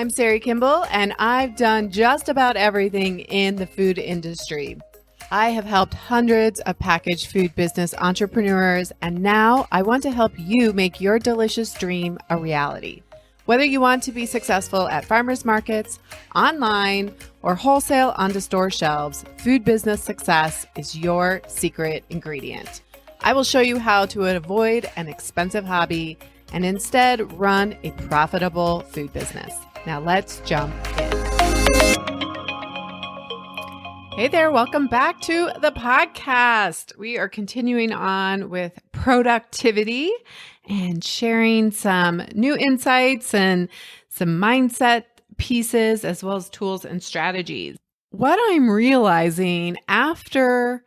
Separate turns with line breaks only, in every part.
I'm Sari Kimball, and I've done just about everything in the food industry. I have helped hundreds of packaged food business entrepreneurs, and now I want to help you make your delicious dream a reality. Whether you want to be successful at farmers markets, online, or wholesale onto store shelves, food business success is your secret ingredient. I will show you how to avoid an expensive hobby and instead run a profitable food business. Now let's jump in. Hey there, welcome back to the podcast. We are continuing on with productivity and sharing some new insights and some mindset pieces as well as tools and strategies. What I'm realizing after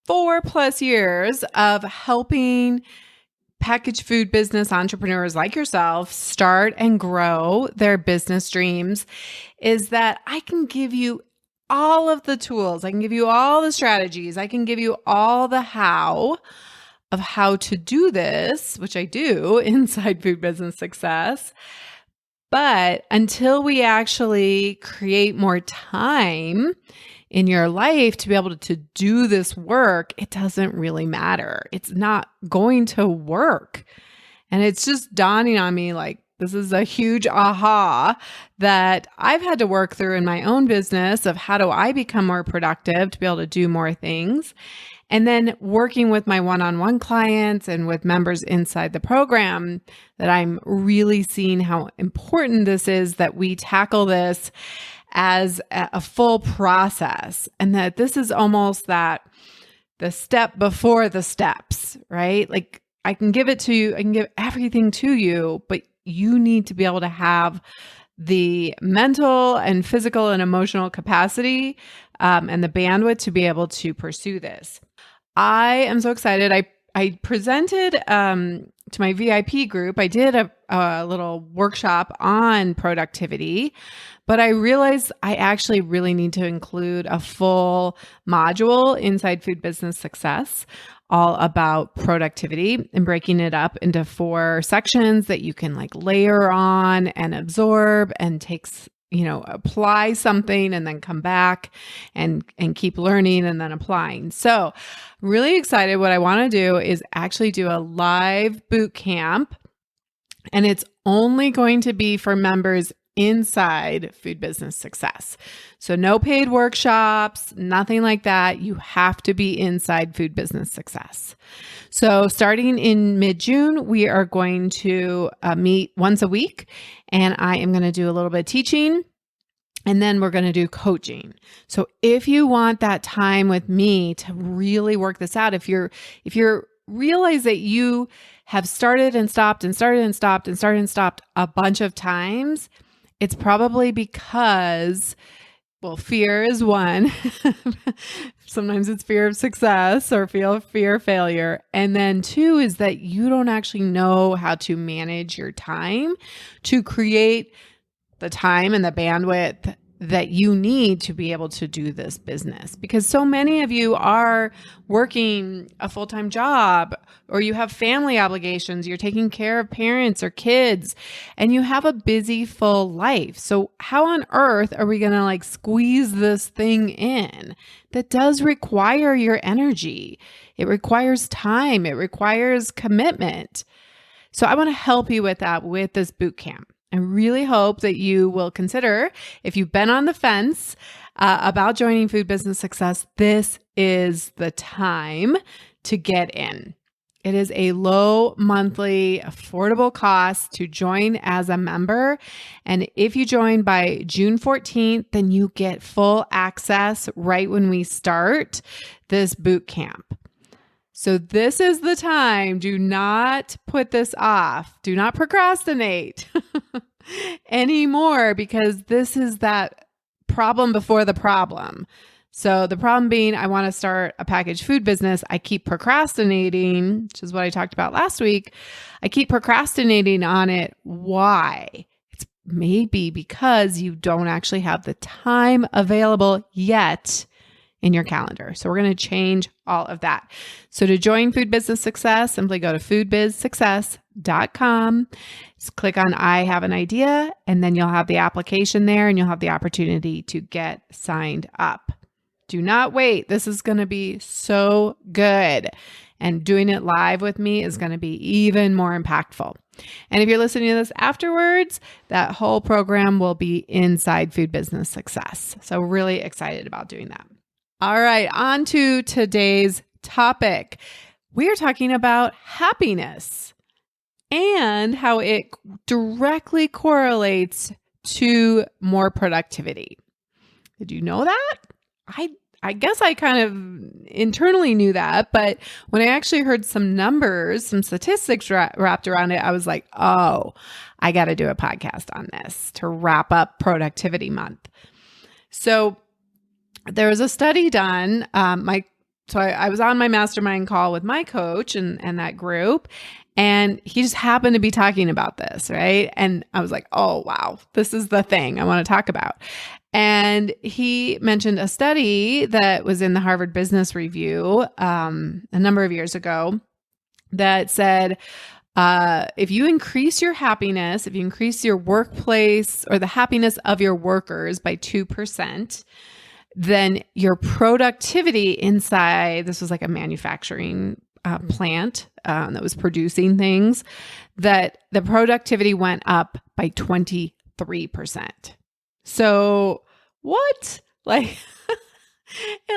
4+ years of helping packaged food business entrepreneurs like yourself start and grow their business dreams is that I can give you all of the tools. I can give you all the strategies. I can give you all the how of how to do this, which I do inside Food Business Success. But until we actually create more time in your life to be able to do this work, it doesn't really matter. It's not going to work. And it's just dawning on me like, this is a huge aha that I've had to work through in my own business of how do I become more productive to be able to do more things. And then working with my one-on-one clients and with members inside the program, that I'm really seeing how important this is that we tackle this as a full process, and that this is almost that the step before the steps, right? Like I can give it to you, I can give everything to you, but you need to be able to have the mental and physical and emotional capacity and the bandwidth to be able to pursue this. I am so excited. I presented to my VIP group. I did a little workshop on productivity, but I realized I actually really need to include a full module inside Food Business Success all about productivity and breaking it up into 4 sections that you can like layer on and absorb and apply something and then come back and keep learning and then applying. So really excited. What I want to do is actually do a live boot camp, and it's only going to be for members inside Food Business Success. So no paid workshops, nothing like that. You have to be inside Food Business Success. So starting in mid-June, we are going to meet once a week, and I am going to do a little bit of teaching, and then we're going to do coaching. So if you want that time with me to really work this out, if you're realize that you have started and stopped and started and stopped and started and stopped a bunch of times, it's probably because, fear is one. Sometimes it's fear of success or fear of failure. And then 2 is that you don't actually know how to manage your time to create the time and the bandwidth that you need to be able to do this business. Because so many of you are working a full-time job, or you have family obligations, you're taking care of parents or kids, and you have a busy, full life. So how on earth are we going to squeeze this thing in that does require your energy? It requires time. It requires commitment. So I want to help you with that with this boot camp. I really hope that you will consider, if you've been on the fence about joining Food Business Success, this is the time to get in. It is a low monthly affordable cost to join as a member. And if you join by June 14th, then you get full access right when we start this boot camp. So this is the time. Do not put this off. Do not procrastinate anymore, because this is that problem before the problem. So the problem being, I want to start a packaged food business. I keep procrastinating, which is what I talked about last week. I keep procrastinating on it. Why? It's maybe because you don't actually have the time available yet in your calendar. So we're going to change all of that. So to join Food Business Success, simply go to foodbizsuccess.com. Just click on I have an idea, and then you'll have the application there and you'll have the opportunity to get signed up. Do not wait. This is going to be so good. And doing it live with me is going to be even more impactful. And if you're listening to this afterwards, that whole program will be inside Food Business Success. So really excited about doing that. All right, on to today's topic. We are talking about happiness and how it directly correlates to more productivity. Did you know that? I guess I kind of internally knew that, but when I actually heard some numbers, some statistics wrapped around it, I was like, oh, I got to do a podcast on this to wrap up Productivity Month. So there was a study done. I was on my mastermind call with my coach and that group, and he just happened to be talking about this, right? And I was like, oh, wow, this is the thing I want to talk about. And he mentioned a study that was in the Harvard Business Review a number of years ago that said, if you increase your happiness, if you increase your workplace or the happiness of your workers by 2%, then your productivity inside, this was like a manufacturing plant that was producing things, that the productivity went up by 23%. So what? Like,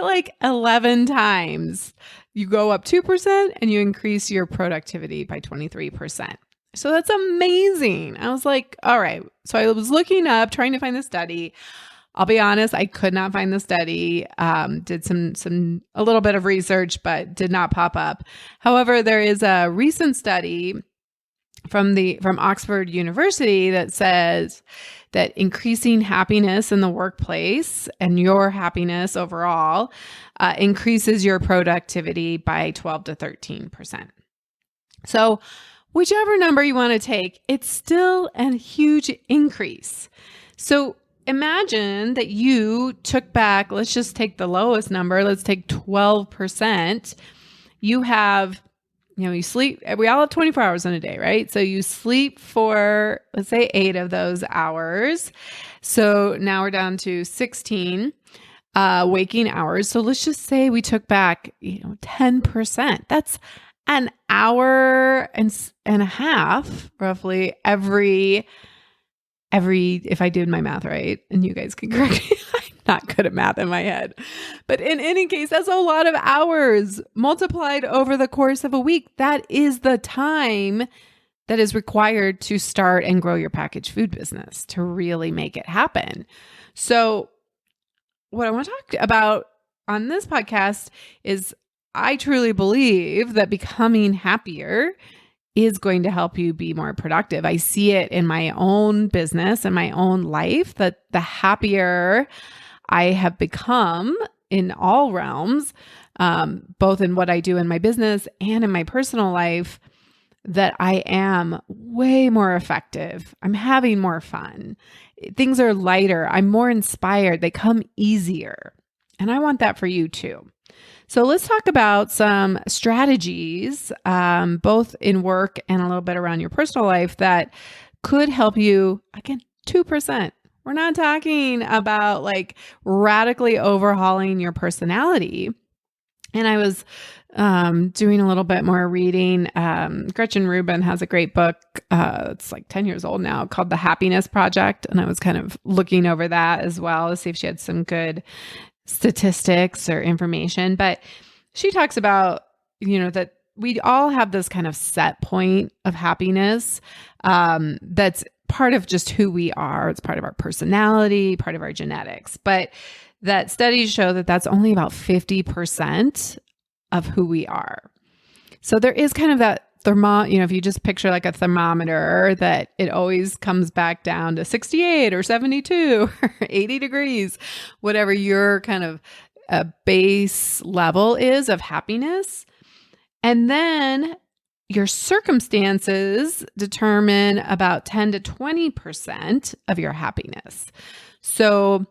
like 11 times you go up 2% and you increase your productivity by 23%. So that's amazing. I was like, all right. So I was looking up, trying to find the study. I'll be honest, I could not find the study. Did a little bit of research, but did not pop up. However, there is a recent study from Oxford University that says that increasing happiness in the workplace and your happiness overall increases your productivity by 12 to 13%. So whichever number you want to take, it's still a huge increase. So imagine that you took back, let's just take the lowest number, let's take 12%. You have, you sleep, we all have 24 hours in a day, right? So you sleep for, let's say 8 of those hours. So now we're down to 16 waking hours. So let's just say we took back, 10%. That's an hour and a half, roughly, every, if I did my math right, and you guys can correct me, I'm not good at math in my head. But in any case, that's a lot of hours multiplied over the course of a week. That is the time that is required to start and grow your packaged food business to really make it happen. So what I want to talk about on this podcast is I truly believe that becoming happier is going to help you be more productive. I see it in my own business and my own life that the happier I have become in all realms, both in what I do in my business and in my personal life, that I am way more effective. I'm having more fun. Things are lighter. I'm more inspired. They come easier. And I want that for you too. So let's talk about some strategies, both in work and a little bit around your personal life that could help you, again, 2%. We're not talking about like radically overhauling your personality. And I was doing a little bit more reading. Gretchen Rubin has a great book. It's like 10 years old now, called The Happiness Project. And I was kind of looking over that as well to see if she had some good statistics or information. But she talks about, that we all have this kind of set point of happiness that's part of just who we are. It's part of our personality, part of our genetics. But that studies show that that's only about 50% of who we are. So there is kind of that if you just picture like a thermometer, that it always comes back down to 68 or 72 or 80 degrees, whatever your kind of a base level is of happiness. And then your circumstances determine about 10 to 20% of your happiness. So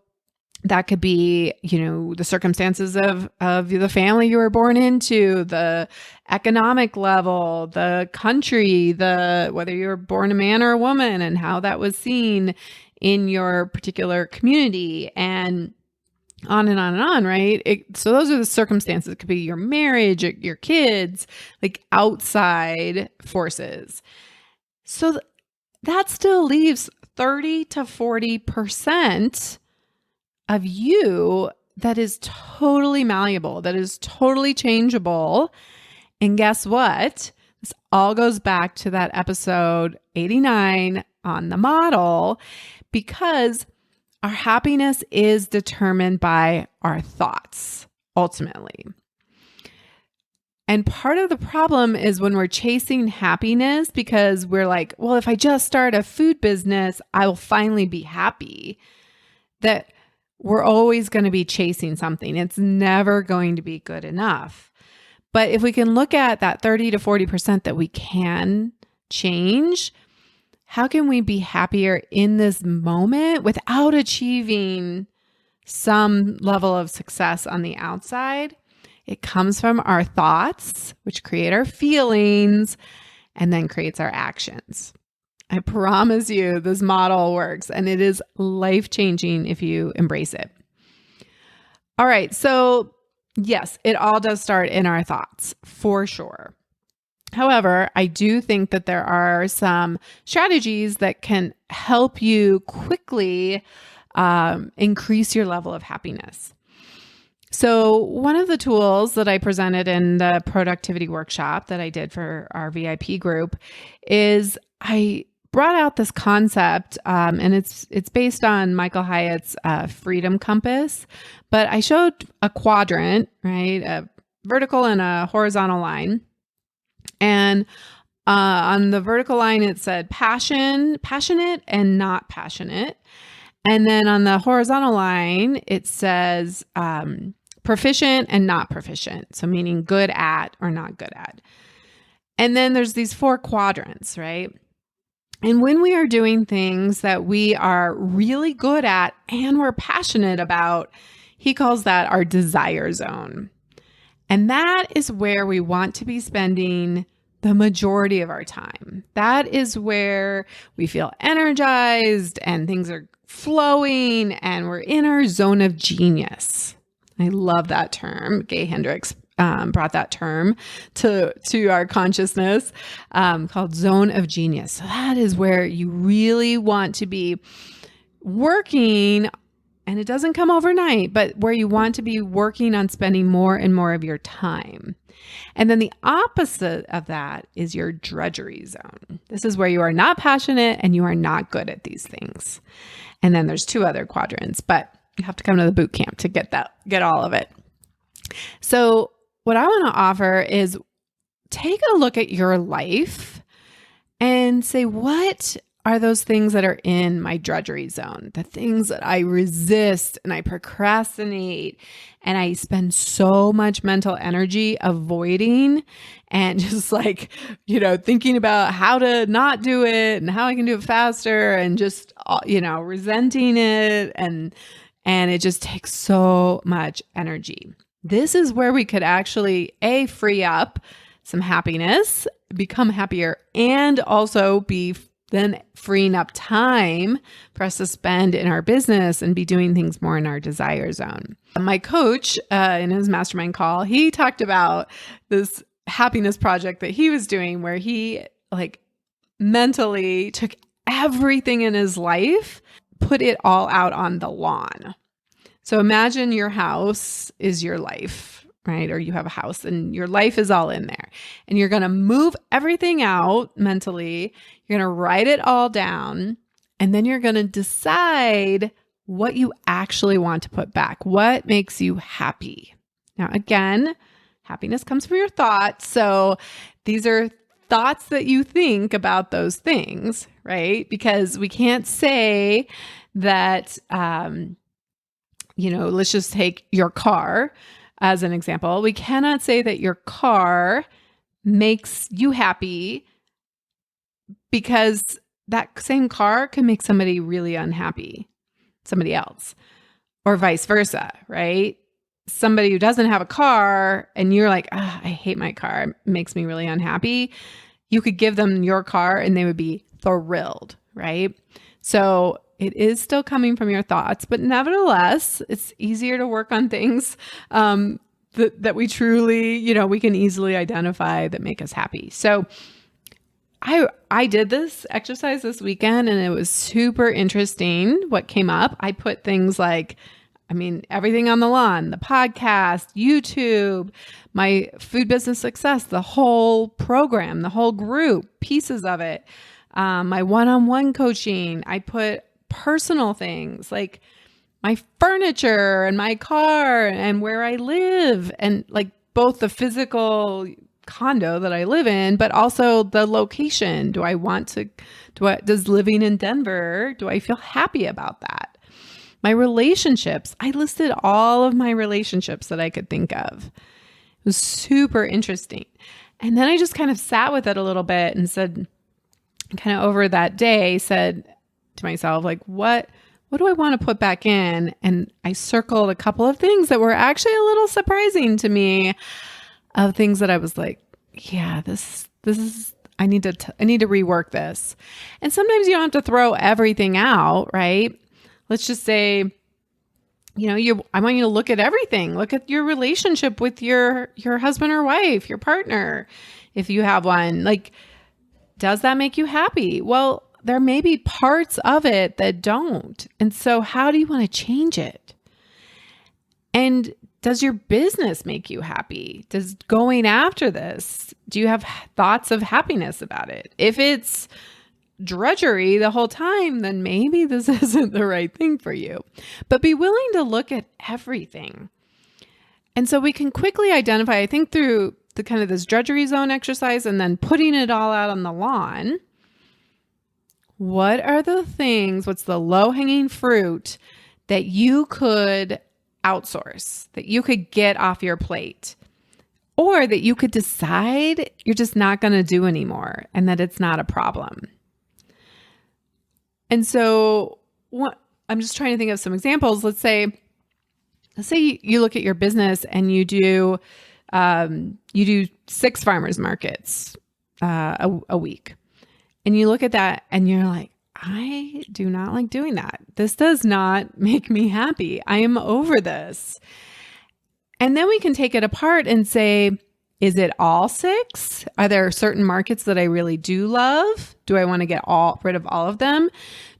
That could be, the circumstances of the family you were born into, the economic level, the country, whether you were born a man or a woman, and how that was seen in your particular community, and on and on and on, right? So those are the circumstances. It could be your marriage, your kids, like outside forces. So that still leaves 30 to 40% of you that is totally malleable, that is totally changeable. And guess what? This all goes back to that episode 89 on the model, because our happiness is determined by our thoughts, ultimately. And part of the problem is when we're chasing happiness because we're like, well, if I just start a food business, I will finally be happy. That we're always going to be chasing something. It's never going to be good enough. But if we can look at that 30 to 40% that we can change, how can we be happier in this moment without achieving some level of success on the outside? It comes from our thoughts, which create our feelings and then creates our actions. I promise you this model works, and it is life-changing if you embrace it. All right. So yes, it all does start in our thoughts for sure. However, I do think that there are some strategies that can help you quickly increase your level of happiness. So one of the tools that I presented in the productivity workshop that I did for our VIP group is I brought out this concept, and it's based on Michael Hyatt's Freedom Compass. But I showed a quadrant, right, a vertical and a horizontal line, and on the vertical line it said passionate, and not passionate, and then on the horizontal line it says proficient and not proficient, so meaning good at or not good at. And then there's these 4 quadrants, right? And when we are doing things that we are really good at and we're passionate about, he calls that our desire zone. And that is where we want to be spending the majority of our time. That is where we feel energized and things are flowing and we're in our zone of genius. I love that term. Gay Hendricks brought that term to our consciousness, called zone of genius. So that is where you really want to be working, and it doesn't come overnight, but where you want to be working on spending more and more of your time. And then the opposite of that is your drudgery zone. This is where you are not passionate and you are not good at these things. And then there's 2 other quadrants, but you have to come to the boot camp to get all of it. So what I want to offer is take a look at your life and say, what are those things that are in my drudgery zone? The things that I resist and I procrastinate and I spend so much mental energy avoiding and just thinking about how to not do it and how I can do it faster and just, resenting it. And it just takes so much energy. This is where we could actually free up some happiness, become happier, and also be then freeing up time for us to spend in our business and be doing things more in our desire zone. My coach in his mastermind call, he talked about this happiness project that he was doing where he mentally took everything in his life, put it all out on the lawn. So imagine your house is your life, right? Or you have a house and your life is all in there. And you're going to move everything out mentally. You're going to write it all down. And then you're going to decide what you actually want to put back. What makes you happy? Now, again, happiness comes from your thoughts. So these are thoughts that you think about those things, right? Because we can't say that, let's just take your car as an example. We cannot say that your car makes you happy because that same car can make somebody really unhappy, somebody else. or vice versa, right? Somebody who doesn't have a car and you're like, I hate my car. It makes me really unhappy. You could give them your car and they would be thrilled, right? So it is still coming from your thoughts, but nevertheless, it's easier to work on things that we truly, we can easily identify that make us happy. So I did this exercise this weekend and it was super interesting what came up. I put things like, everything on the lawn, the podcast, YouTube, my food business success, the whole program, the whole group, pieces of it, my one-on-one coaching. I put personal things like my furniture and my car and where I live and like both the physical condo that I live in, but also the location. Does living in Denver, do I feel happy about that? My relationships, I listed all of my relationships that I could think of. It was super interesting. And then I just kind of sat with it a little bit and said, kind of over that day, said to myself, like, what do I want to put back in? And I circled a couple of things that were actually a little surprising to me, of things that I was like, yeah, this is, I need to rework this. And sometimes you don't have to throw everything out, right? Let's just say, I want you to look at everything. Look at your relationship with your husband or wife, your partner, if you have one. Like, does that make you happy? Well, there may be parts of it that don't. And so how do you want to change it? And does your business make you happy? Does going after this, do you have thoughts of happiness about it? If it's drudgery the whole time, then maybe this isn't the right thing for you. But be willing to look at everything. And so we can quickly identify, I think, through the kind of this drudgery zone exercise and then putting it all out on the lawn. What are the things, what's the low-hanging fruit that you could outsource, that you could get off your plate, or that you could decide you're just not going to do anymore and that it's not a problem? And so I'm just trying to think of some examples. Let's say you look at your business and you do 6 farmers markets a week. And you look at that and you're like, I do not like doing that. This does not make me happy. I am over this. And then we can take it apart and say, is it all 6? Are there certain markets that I really do love? Do I want to get rid of all of them?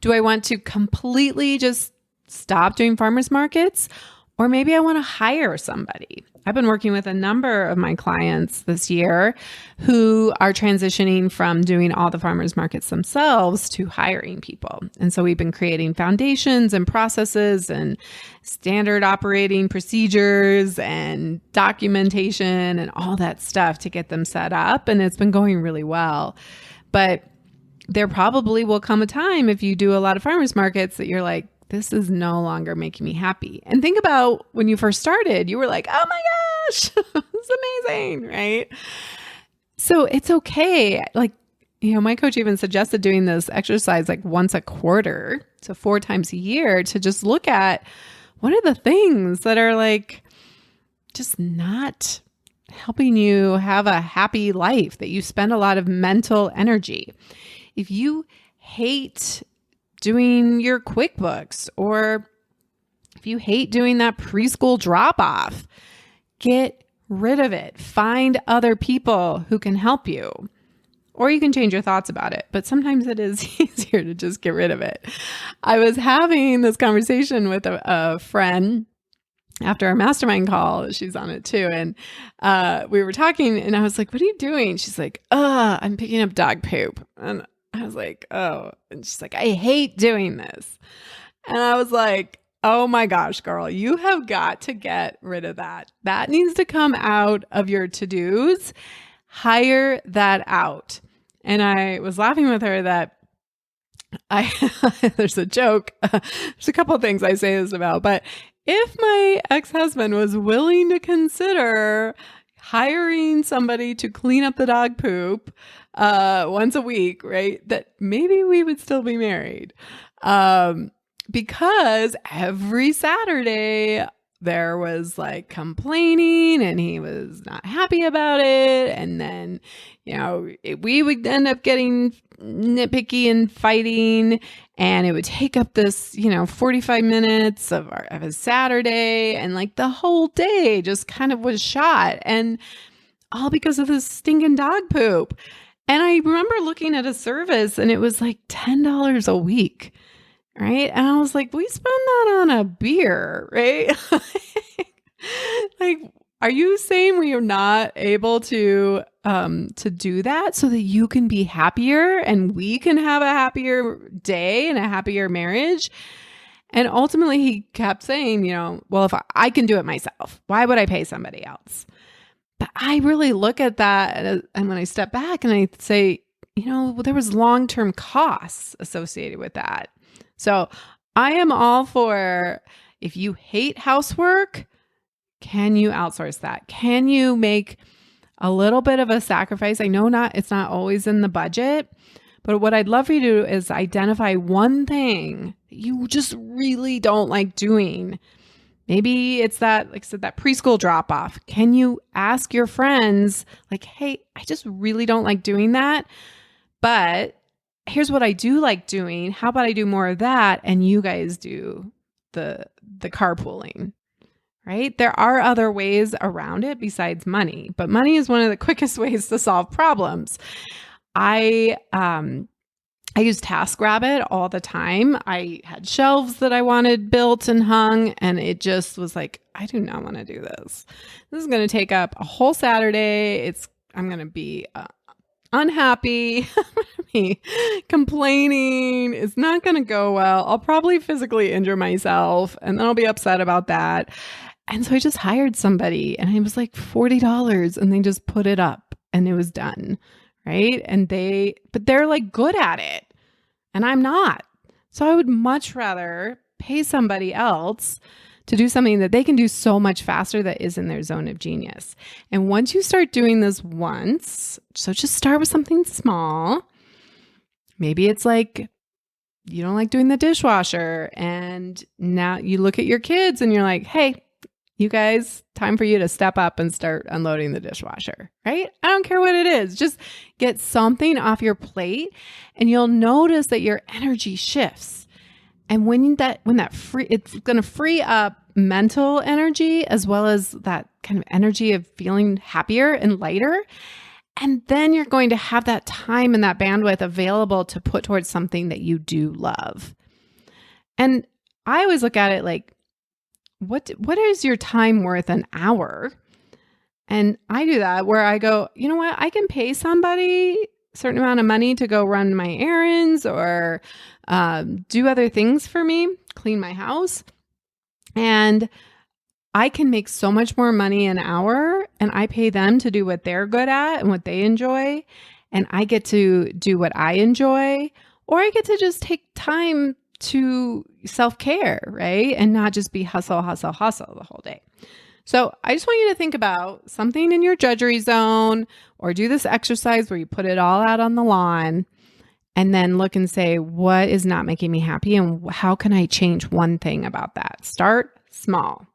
Do I want to completely just stop doing farmers markets? Or maybe I want to hire somebody. I've been working with a number of my clients this year who are transitioning from doing all the farmers markets themselves to hiring people. And so we've been creating foundations and processes and standard operating procedures and documentation and all that stuff to get them set up. And it's been going really well. But there probably will come a time, if you do a lot of farmers markets, that you're like, this is no longer making me happy. And think about when you first started, you were like, oh my gosh, it's amazing, right? So it's okay. Like, my coach even suggested doing this exercise like once a quarter, so 4 times a year, to just look at what are the things that are like just not helping you have a happy life, that you spend a lot of mental energy. If you hate doing your QuickBooks, or if you hate doing that preschool drop-off, get rid of it. Find other people who can help you. Or you can change your thoughts about it, but sometimes it is easier to just get rid of it. I was having this conversation with a friend after our mastermind call. She's on it too. And we were talking and I was like, what are you doing? She's like, I'm picking up dog poop. And I was like, oh, and she's like, I hate doing this. And I was like, oh my gosh, girl, you have got to get rid of that. That needs to come out of your to-dos. Hire that out. And I was laughing with her that there's a joke. There's a couple of things I say this about, but if my ex-husband was willing to consider hiring somebody to clean up the dog poop once a week, right, that maybe we would still be married. because every Saturday there was like complaining and he was not happy about it. And then, we would end up getting nitpicky and fighting, and it would take up this, 45 minutes of his Saturday, and like the whole day just kind of was shot, and all because of this stinking dog poop. And I remember looking at a service and it was like $10 a week. Right. And I was like, we spend that on a beer, right? Like, are you saying we are not able to do that so that you can be happier and we can have a happier day and a happier marriage? And ultimately he kept saying, well, if I can do it myself, why would I pay somebody else? But I really look at that, and when I step back and I say, there was long-term costs associated with that. So I am all for, if you hate housework, can you outsource that? Can you make a little bit of a sacrifice? I know it's not always in the budget, but what I'd love for you to do is identify one thing that you just really don't like doing. Maybe it's that, like I said, that preschool drop off. Can you ask your friends like, hey, I just really don't like doing that, but here's what I do like doing. How about I do more of that and you guys do the carpooling, right? There are other ways around it besides money, but money is one of the quickest ways to solve problems. I use TaskRabbit all the time. I had shelves that I wanted built and hung, and it just was like, I do not want to do this. This is going to take up a whole Saturday. I'm going to be unhappy, complaining. It's not going to go well. I'll probably physically injure myself, and then I'll be upset about that. And so I just hired somebody, and it was like $40, and they just put it up and it was done. Right. But they're like good at it and I'm not. So I would much rather pay somebody else to do something that they can do so much faster that is in their zone of genius. And once you start doing this once, so just start with something small. Maybe it's like, you don't like doing the dishwasher, and now you look at your kids and you're like, hey, you guys, time for you to step up and start unloading the dishwasher, right? I don't care what it is. Just get something off your plate and you'll notice that your energy shifts. And it's going to free up mental energy as well as that kind of energy of feeling happier and lighter. And then you're going to have that time and that bandwidth available to put towards something that you do love. And I always look at it like, what is your time worth an hour? And I do that where I go, you know what? I can pay somebody a certain amount of money to go run my errands or do other things for me, clean my house. And I can make so much more money an hour, and I pay them to do what they're good at and what they enjoy. And I get to do what I enjoy, or I get to just take time to self-care, right? And not just be hustle, hustle, hustle the whole day. So I just want you to think about something in your judgery zone, or do this exercise where you put it all out on the lawn and then look and say, what is not making me happy and how can I change one thing about that? Start small.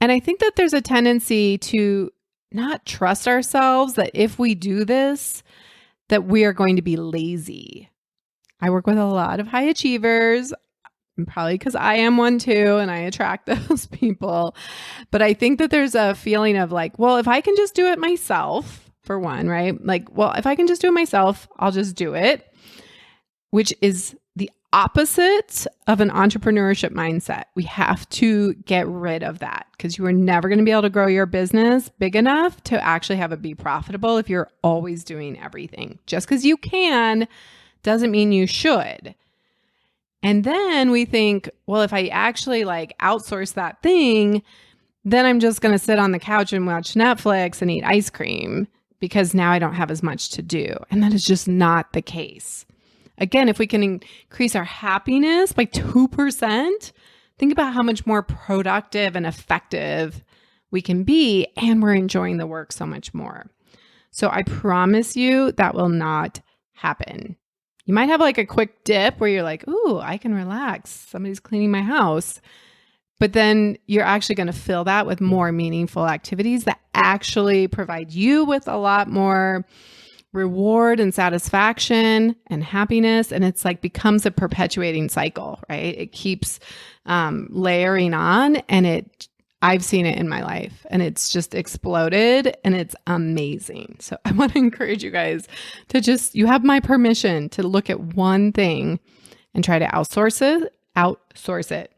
And I think that there's a tendency to not trust ourselves that if we do this, that we are going to be lazy. I work with a lot of high achievers, probably because I am one too, and I attract those people. But I think that there's a feeling of like, well, if I can just do it myself, for one, right? Like, well, if I can just do it myself, I'll just do it, which is the opposite of an entrepreneurship mindset. We have to get rid of that because you are never going to be able to grow your business big enough to actually have it be profitable if you're always doing everything. Just because you can doesn't mean you should. And then we think, well, if I actually like outsource that thing, then I'm just going to sit on the couch and watch Netflix and eat ice cream because now I don't have as much to do. And that is just not the case. Again, if we can increase our happiness by 2%, think about how much more productive and effective we can be, and we're enjoying the work so much more. So I promise you that will not happen. You might have like a quick dip where you're like, ooh, I can relax. Somebody's cleaning my house. But then you're actually going to fill that with more meaningful activities that actually provide you with a lot more reward and satisfaction and happiness. And it's like becomes a perpetuating cycle, right? It keeps layering on, and I've seen it in my life, and it's just exploded, and it's amazing. So I want to encourage you guys to you have my permission to look at one thing and try to outsource it.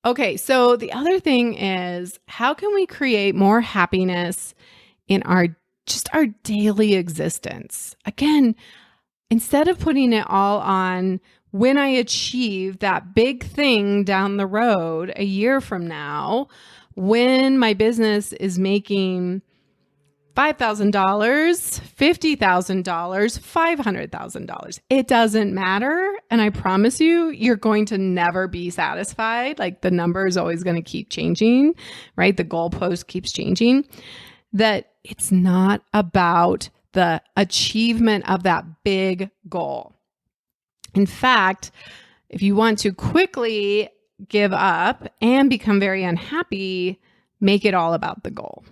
Okay, so the other thing is, how can we create more happiness in our daily existence? Again, instead of putting it all on when I achieve that big thing down the road a year from now, when my business is making $5,000, $50,000, $500,000. It doesn't matter. And I promise you, you're going to never be satisfied. Like the number is always going to keep changing, right? The goalpost keeps changing. That it's not about the achievement of that big goal. In fact, if you want to quickly give up and become very unhappy, make it all about the goal.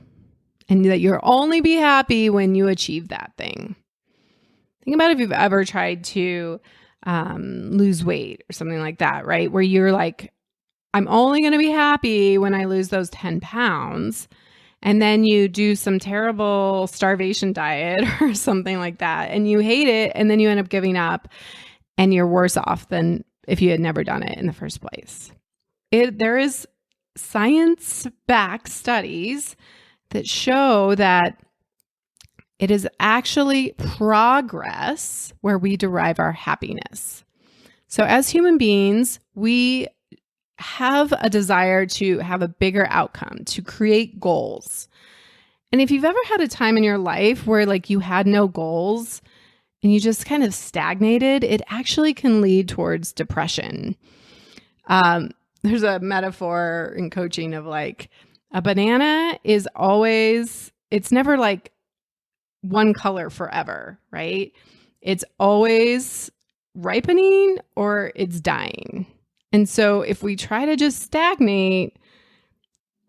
And that you'll only be happy when you achieve that thing. Think about if you've ever tried to lose weight or something like that, right? Where you're like, I'm only going to be happy when I lose those 10 pounds. And then you do some terrible starvation diet or something like that, and you hate it, and then you end up giving up, and you're worse off than if you had never done it in the first place. There is science-backed studies that show that it is actually progress where we derive our happiness. So as human beings, we have a desire to have a bigger outcome, to create goals. And if you've ever had a time in your life where like you had no goals and you just kind of stagnated, it actually can lead towards depression. There's a metaphor in coaching of like a banana is always, it's never like one color forever, right? It's always ripening or it's dying. And so if we try to just stagnate,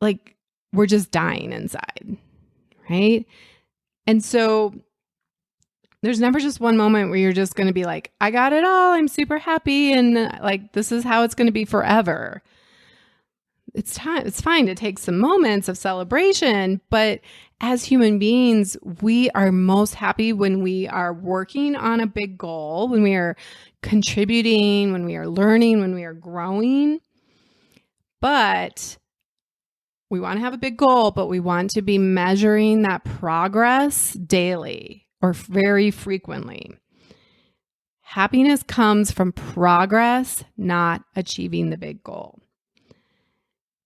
like we're just dying inside, right? And so there's never just one moment where you're just going to be like, I got it all. I'm super happy. And like, this is how it's going to be forever. It's fine to take some moments of celebration, but as human beings, we are most happy when we are working on a big goal, when we are contributing, when we are learning, when we are growing. But we want to have a big goal, but we want to be measuring that progress daily or very frequently. Happiness comes from progress, not achieving the big goal.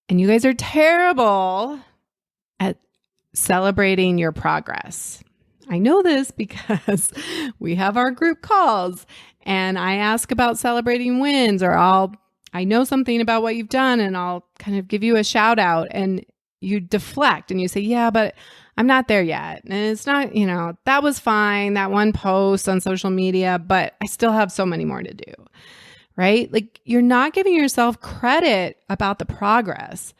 And you guys are terrible at celebrating your progress. I know this because we have our group calls and I ask about celebrating wins, or I know something about what you've done and I'll kind of give you a shout out, and you deflect and you say, yeah, but I'm not there yet. And it's not, that was fine, that one post on social media, but I still have so many more to do. Right? Like you're not giving yourself credit about the progress,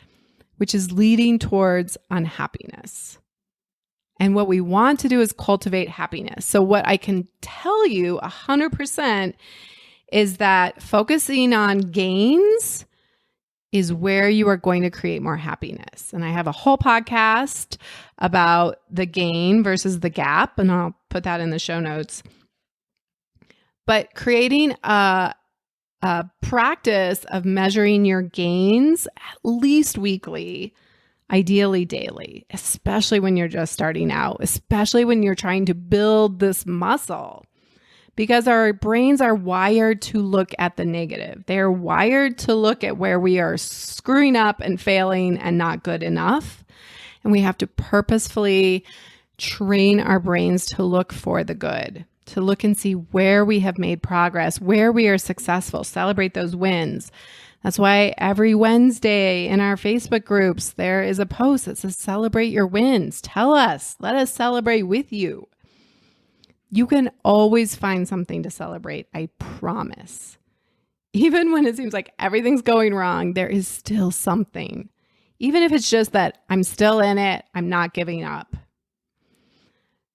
which is leading towards unhappiness. And what we want to do is cultivate happiness. So what I can tell you 100% is that focusing on gains is where you are going to create more happiness. And I have a whole podcast about the gain versus the gap, and I'll put that in the show notes. But creating a practice of measuring your gains at least weekly, ideally daily, especially when you're just starting out, especially when you're trying to build this muscle, because our brains are wired to look at the negative. They're wired to look at where we are screwing up and failing and not good enough. And we have to purposefully train our brains to look for the good, to look and see where we have made progress, where we are successful, celebrate those wins. That's why every Wednesday in our Facebook groups, there is a post that says, celebrate your wins. Tell us, let us celebrate with you. You can always find something to celebrate, I promise. Even when it seems like everything's going wrong, there is still something. Even if it's just that I'm still in it, I'm not giving up.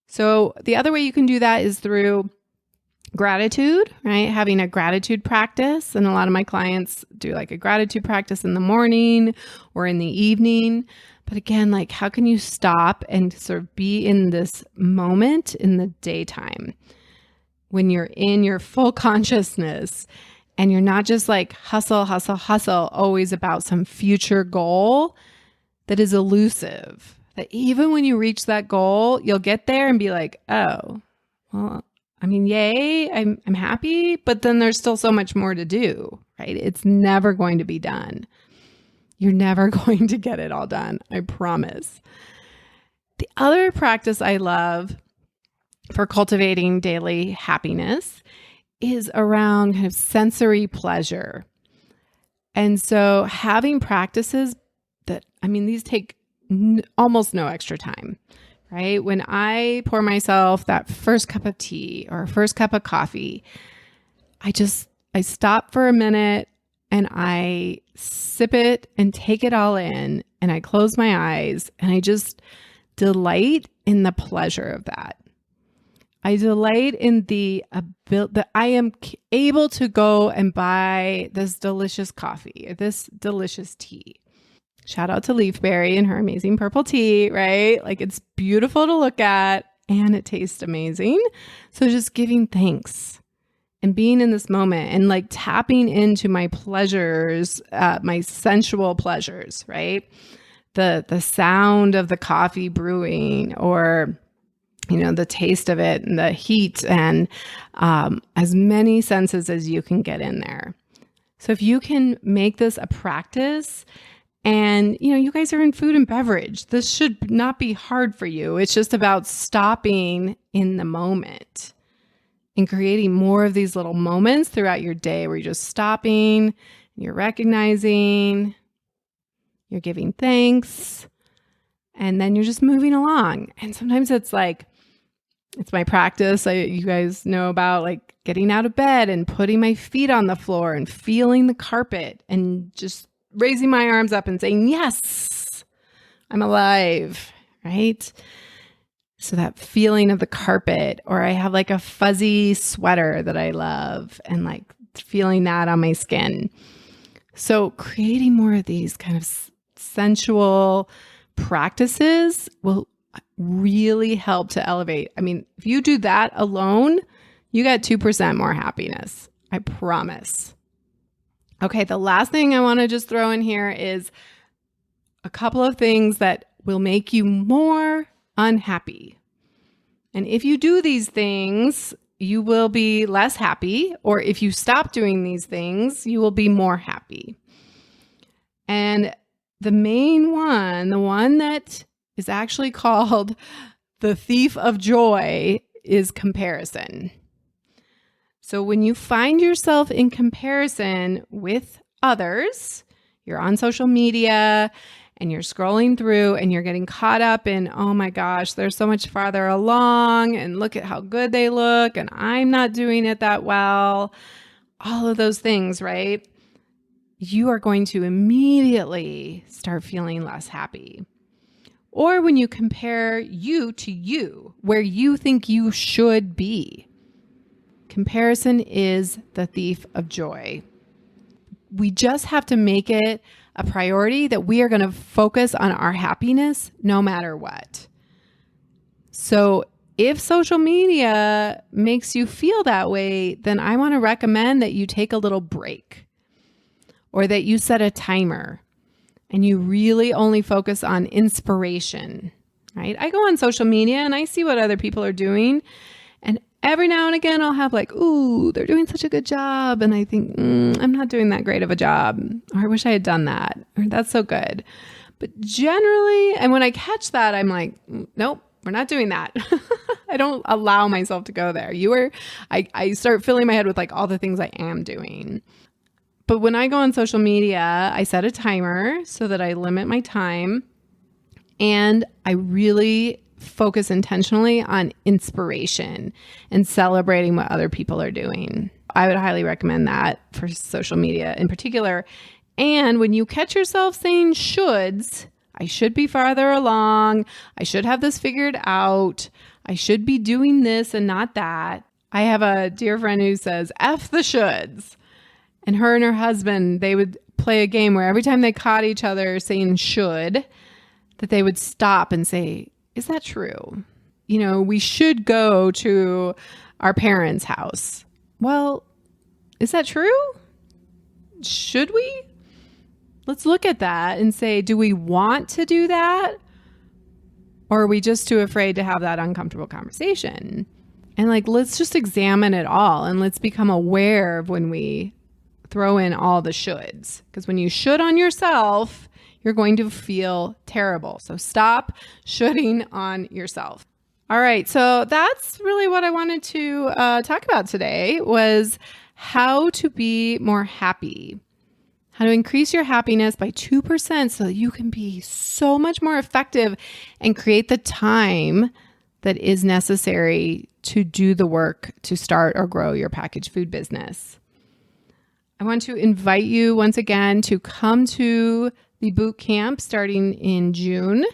So the other way you can do that is through gratitude, right? Having a gratitude practice. And a lot of my clients do like a gratitude practice in the morning or in the evening. But again, like how can you stop and sort of be in this moment in the daytime when you're in your full consciousness and you're not just like hustle, hustle, hustle, always about some future goal that is elusive. That even when you reach that goal, you'll get there and be like, oh, well, I mean, yay, I'm happy, but then there's still so much more to do, right? It's never going to be done. You're never going to get it all done, I promise. The other practice I love for cultivating daily happiness is around kind of sensory pleasure. And so having practices that, I mean, these take almost no extra time, right? When I pour myself that first cup of tea or first cup of coffee, I stop for a minute and I sip it and take it all in and I close my eyes and I just delight in the pleasure of that. I delight in the ability that I am able to go and buy this delicious coffee or this delicious tea. Shout out to Leafberry and her amazing purple tea, right? Like it's beautiful to look at and it tastes amazing. So just giving thanks and being in this moment and like tapping into my pleasures, my sensual pleasures, right? The sound of the coffee brewing or, you know, the taste of it and the heat and as many senses as you can get in there. So if you can make this a practice. And, you know, you guys are in food and beverage. This should not be hard for you. It's just about stopping in the moment and creating more of these little moments throughout your day where you're just stopping, you're recognizing, you're giving thanks, and then you're just moving along. And sometimes it's like, it's my practice. You guys know about like getting out of bed and putting my feet on the floor and feeling the carpet and just raising my arms up and saying, yes, I'm alive, right? So that feeling of the carpet, or I have like a fuzzy sweater that I love and like feeling that on my skin. So creating more of these kind of sensual practices will really help to elevate. I mean, if you do that alone, you got 2% more happiness. I promise. Okay, the last thing I want to just throw in here is a couple of things that will make you more unhappy. And if you do these things, you will be less happy. Or if you stop doing these things, you will be more happy. And the main one, the one that is actually called the thief of joy, is comparison. So when you find yourself in comparison with others, you're on social media and you're scrolling through and you're getting caught up in, oh my gosh, they're so much farther along and look at how good they look and I'm not doing it that well. All of those things, right? You are going to immediately start feeling less happy. Or when you compare you to you, where you think you should be. Comparison is the thief of joy. We just have to make it a priority that we are going to focus on our happiness no matter what. So if social media makes you feel that way, then I want to recommend that you take a little break or that you set a timer and you really only focus on inspiration, right? I go on social media and I see what other people are doing. And every now and again, I'll have like, ooh, they're doing such a good job. And I think, I'm not doing that great of a job. Or I wish I had done that. Or that's so good. But generally, and when I catch that, I'm like, nope, we're not doing that. I don't allow myself to go there. I start filling my head with like all the things I am doing. But when I go on social media, I set a timer so that I limit my time. And I really focus intentionally on inspiration and celebrating what other people are doing. I would highly recommend that for social media in particular. And when you catch yourself saying shoulds, I should be farther along, I should have this figured out, I should be doing this and not that. I have a dear friend who says, F the shoulds. And her husband, they would play a game where every time they caught each other saying should, that they would stop and say, is that true? You know, we should go to our parents' house. Well, is that true? Should we? Let's look at that and say, do we want to do that? Or are we just too afraid to have that uncomfortable conversation? And let's just examine it all and let's become aware of when we throw in all the shoulds. Because when you should on yourself, you're going to feel terrible. So stop shoulding on yourself. All right. So that's really what I wanted to talk about today was how to be more happy. How to increase your happiness by 2% so that you can be so much more effective and create the time that is necessary to do the work to start or grow your packaged food business. I want to invite you once again to come to the boot camp starting in June.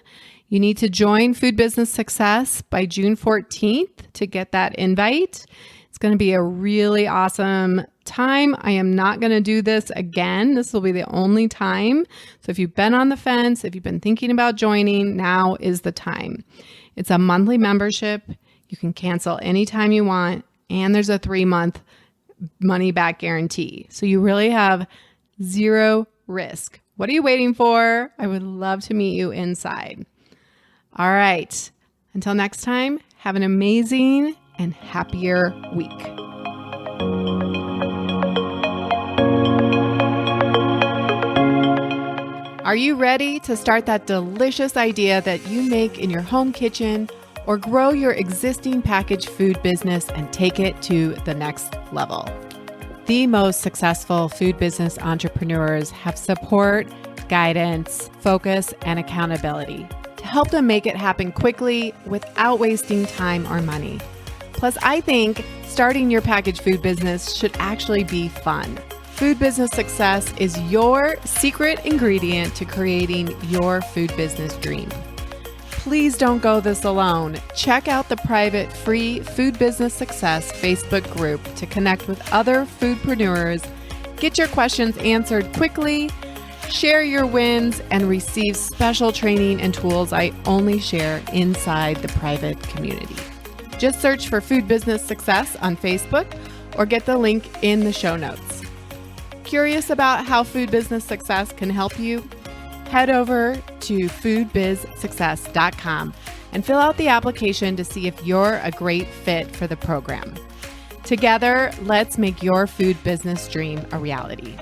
You need to join Food Business Success by June 14th to get that invite. It's going to be a really awesome time. I am not going to do this again. This will be the only time. So if you've been on the fence, if you've been thinking about joining, now is the time. It's a monthly membership. You can cancel anytime you want. And there's a 3-month money back guarantee. So you really have zero risk. What are you waiting for? I would love to meet you inside. All right. Until next time, have an amazing and happier week. Are you ready to start that delicious idea that you make in your home kitchen or grow your existing packaged food business and take it to the next level? The most successful food business entrepreneurs have support, guidance, focus, and accountability to help them make it happen quickly without wasting time or money. Plus, I think starting your packaged food business should actually be fun. Food business success is your secret ingredient to creating your food business dream. Please don't go this alone. Check out the private free Food Business Success Facebook group to connect with other foodpreneurs, get your questions answered quickly, share your wins, and receive special training and tools I only share inside the private community. Just search for Food Business Success on Facebook or get the link in the show notes. Curious about how Food Business Success can help you? Head over to foodbizsuccess.com and fill out the application to see if you're a great fit for the program. Together, let's make your food business dream a reality.